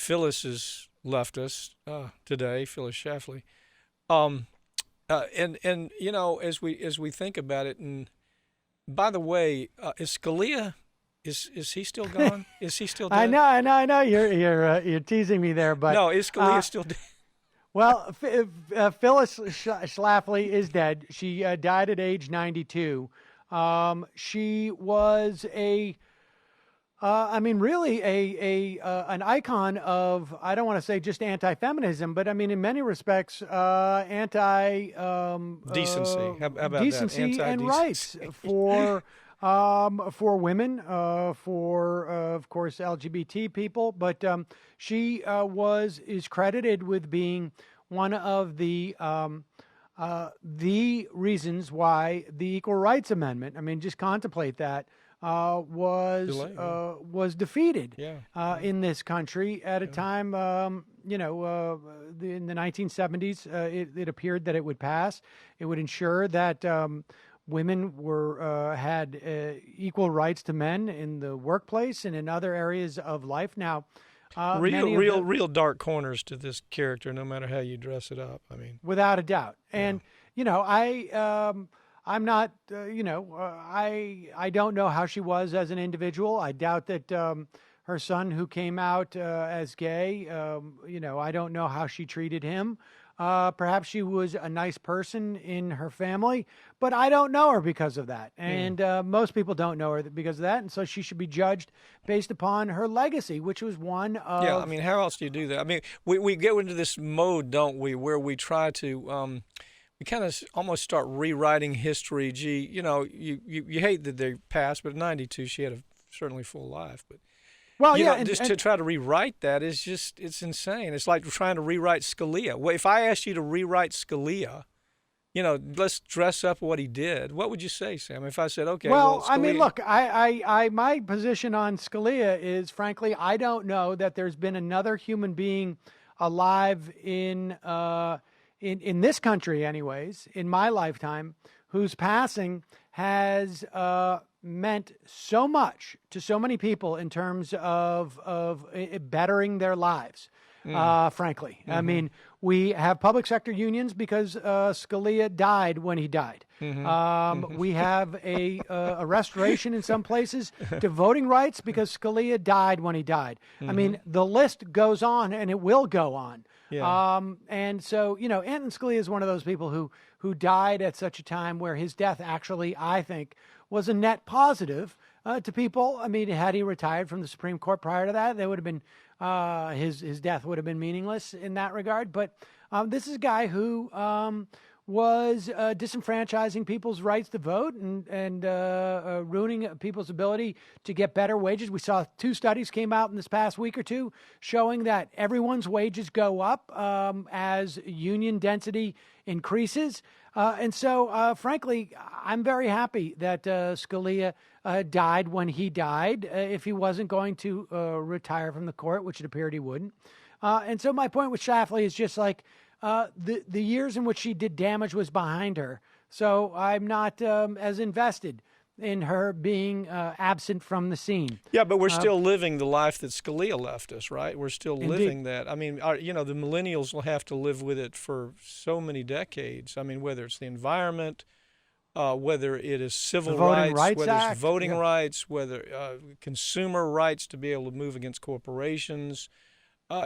Phyllis has left us today, Phyllis Schlafly. Um, and as we think about it, and by the way, is Scalia is he still gone? Is he still I dead? know, I know, I know. You're teasing me there, but No, is uh, Scalia still dead? well, Phyllis Schlafly is dead. She died at age 92. She was I mean, really an icon of, I don't want to say just anti-feminism, but I mean, in many respects, Decency. How about that? decency and rights Anti-decency. for women, of course, LGBT people. But she is credited with being one of the reasons why the Equal Rights Amendment, I mean, just contemplate that, Delay, yeah. was defeated Yeah. in this country at a time, in the 1970s. It appeared that it would pass. It would ensure that women had equal rights to men in the workplace and in other areas of life. Now, Real dark corners to this character, no matter how you dress it up. I mean, without a doubt. And I'm not, I don't know how she was as an individual. I doubt that her son, who came out as gay, I don't know how she treated him. Perhaps she was a nice person in her family, but I don't know her because of that. And most people don't know her because of that. And so she should be judged based upon her legacy, which was one of. yeah. I mean, how else do you do that? I mean, we get into this mode, don't we, where we try to. We kind of almost start rewriting history. Gee, you hate that they passed, but at 92 she had a certainly full life. But Well, yeah, to try to rewrite that is just, it's insane. It's like trying to rewrite Scalia. Well, if I asked you to rewrite Scalia, let's dress up what he did, what would you say, Sam? If I said, okay, well, I mean, Scalia. look, my position on Scalia is, frankly, I don't know that there's been another human being alive in this country, anyways, in my lifetime, whose passing has meant so much to so many people in terms of bettering their lives. Frankly, I mean, we have public sector unions because Scalia died when he died. We have a restoration in some places to voting rights because Scalia died when he died. I mean, the list goes on, and it will go on. Yeah. And so, Anton Scalia is one of those people who died at such a time where his death actually, I think, was a net positive to people. I mean, had he retired from the Supreme Court prior to that, there would have been his death would have been meaningless in that regard. But this is a guy who was disenfranchising people's rights to vote and ruining people's ability to get better wages. We saw 2 studies came out in this past week or two showing that everyone's wages go up as union density increases. And so, frankly, I'm very happy that Scalia died when he died, if he wasn't going to retire from the court, which it appeared he wouldn't. And so my point with Schlafly is just like, the years in which she did damage was behind her. So I'm not as invested in her being absent from the scene. Yeah, but we're still living the life that Scalia left us, right? We're still Indeed. living that. I mean, the millennials will have to live with it for so many decades. I mean, whether it's the environment, whether it is civil Voting rights, Rights whether Act, it's voting yeah. rights, whether consumer rights to be able to move against corporations.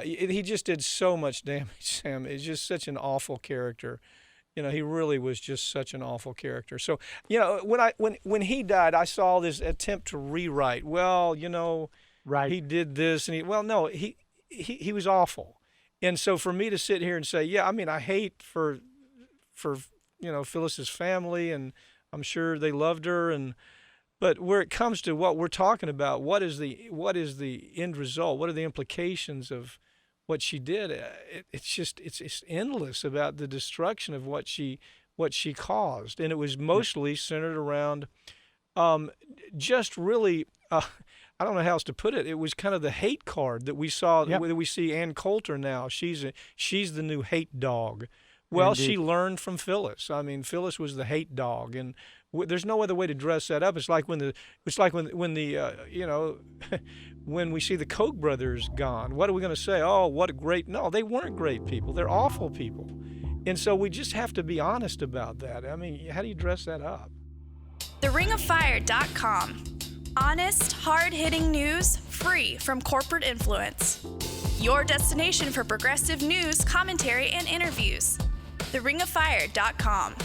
He just did so much damage, Sam. He's just such an awful character. He really was just such an awful character. So, when he died, I saw this attempt to rewrite. Well, Right. he did this, and no, he was awful. And so for me to sit here and say, yeah, I mean, I hate for Phyllis's family, and I'm sure they loved her, but where it comes to what we're talking about, what is the end result? What are the implications of what she did? It's endless about the destruction of what she caused, and it was mostly centered around just really. I don't know how else to put it. It was kind of the hate card that we saw. Yep. That we see Ann Coulter now. She's the new hate dog. Well, Indeed. she learned from Phyllis. I mean, Phyllis was the hate dog, and there's no other way to dress that up. It's like when when we see the Koch brothers gone. What are we going to say? Oh, what a great! No, they weren't great people. They're awful people, and so we just have to be honest about that. I mean, how do you dress that up? TheRingOfFire.com. Honest, hard-hitting news free from corporate influence. Your destination for progressive news, commentary, and interviews. TheRingOfFire.com.